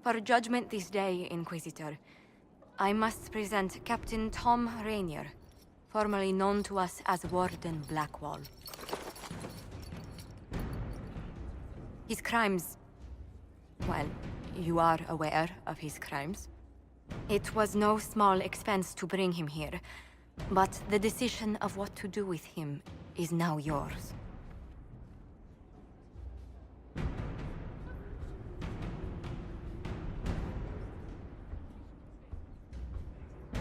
For judgment this day, Inquisitor, I must present Captain Tom Rainier, formerly known to us as Warden Blackwall. His crimes... well, you are aware of his crimes. It was no small expense to bring him here, but the decision of what to do with him is now yours.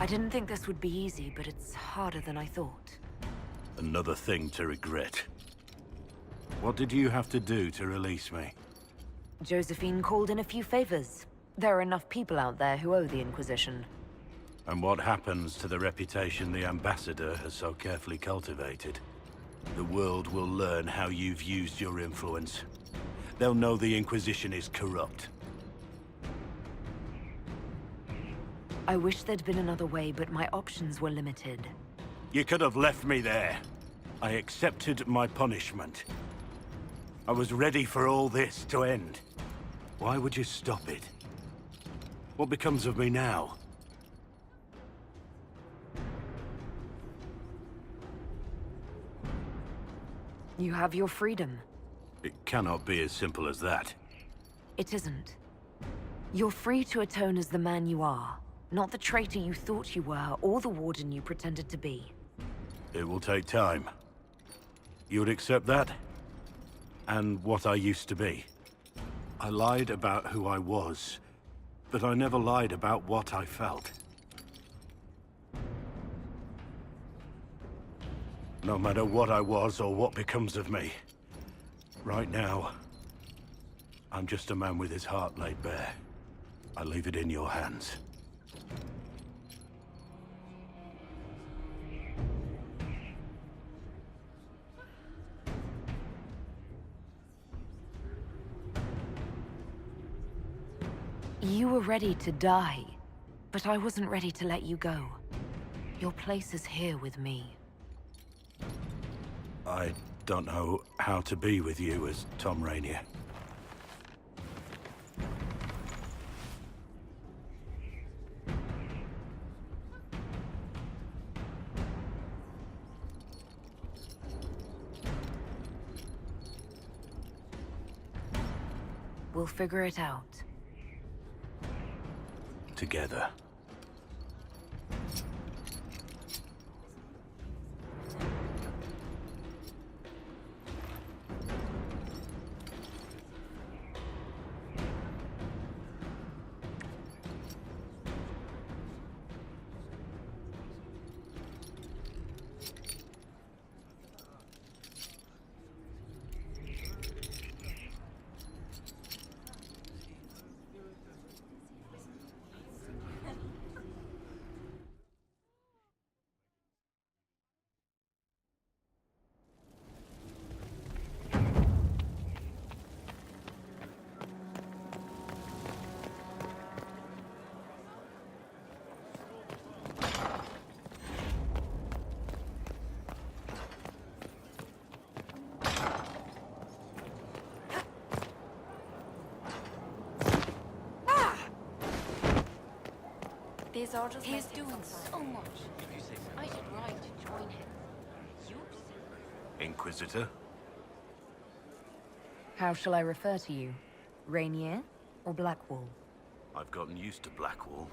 I didn't think this would be easy, but it's harder than I thought. Another thing to regret. What did you have to do to release me? Josephine called in a few favors. There are enough people out there who owe the Inquisition. And what happens to the reputation the Ambassador has so carefully cultivated? The world will learn how you've used your influence. They'll know the Inquisition is corrupt. I wish there'd been another way, but my options were limited. You could have left me there. I accepted my punishment. I was ready for all this to end. Why would you stop it? What becomes of me now? You have your freedom. It cannot be as simple as that. It isn't. You're free to atone as the man you are, not the traitor you thought you were, or the warden you pretended to be. It will take time. You would accept that? And what I used to be. I lied about who I was, but I never lied about what I felt. No matter what I was or what becomes of me, right now, I'm just a man with his heart laid bare. I leave it in your hands. You were ready to die, but I wasn't ready to let you go. Your place is here with me. I don't know how to be with you as Tom Rainier. We'll figure it out. Together. These orders He's doing so much. I should ride to join him. You? Inquisitor? How shall I refer to you? Rainier or Blackwall? I've gotten used to Blackwall.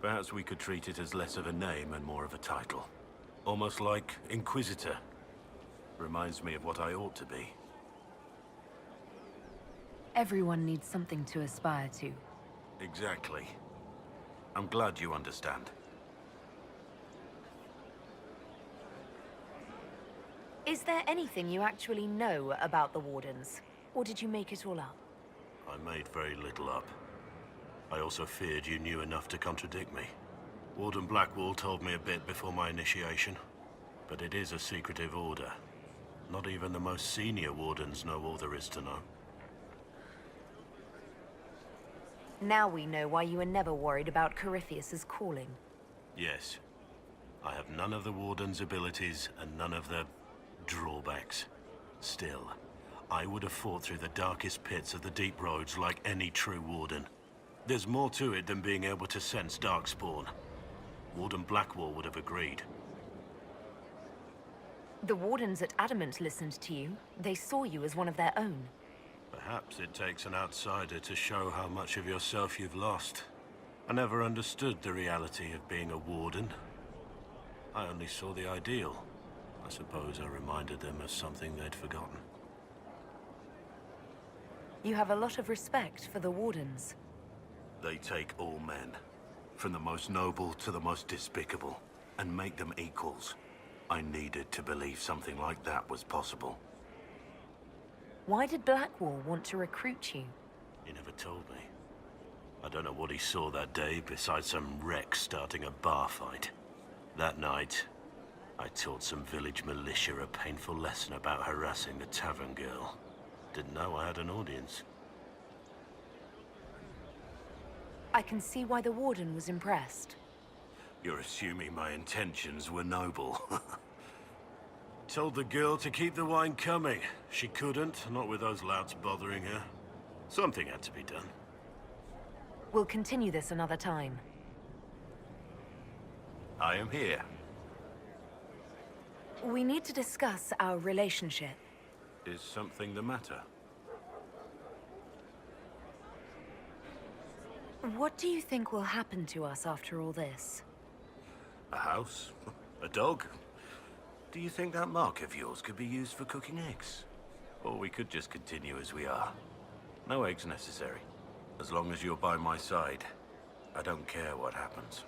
Perhaps we could treat it as less of a name and more of a title. Almost like Inquisitor. Reminds me of what I ought to be. Everyone needs something to aspire to. Exactly. I'm glad you understand. Is there anything you actually know about the Wardens? Or did you make it all up? I made very little up. I also feared you knew enough to contradict me. Warden Blackwall told me a bit before my initiation. But it is a secretive order. Not even the most senior Wardens know all there is to know. Now we know why you were never worried about Corypheus's calling. Yes. I have none of the Warden's abilities and none of the drawbacks. Still, I would have fought through the darkest pits of the deep roads like any true Warden. There's more to it than being able to sense Darkspawn. Warden Blackwall would have agreed. The Wardens at Adamant listened to you. They saw you as one of their own. Perhaps it takes an outsider to show how much of yourself you've lost. I never understood the reality of being a Warden. I only saw the ideal. I suppose I reminded them of something they'd forgotten. You have a lot of respect for the Wardens. They take all men, from the most noble to the most despicable, and make them equals. I needed to believe something like that was possible. Why did Blackwall want to recruit you? He never told me. I don't know what he saw that day besides some wreck starting a bar fight. That night, I taught some village militia a painful lesson about harassing the tavern girl. Didn't know I had an audience. I can see why the Warden was impressed. You're assuming my intentions were noble. Told the girl to keep the wine coming. She couldn't, not with those louts bothering her. Something had to be done. We'll continue this another time. I am here. We need to discuss our relationship. Is something the matter? What do you think will happen to us after all this? A house? A dog? Do you think that mark of yours could be used for cooking eggs? Or we could just continue as we are. No eggs necessary. As long as you're by my side, I don't care what happens.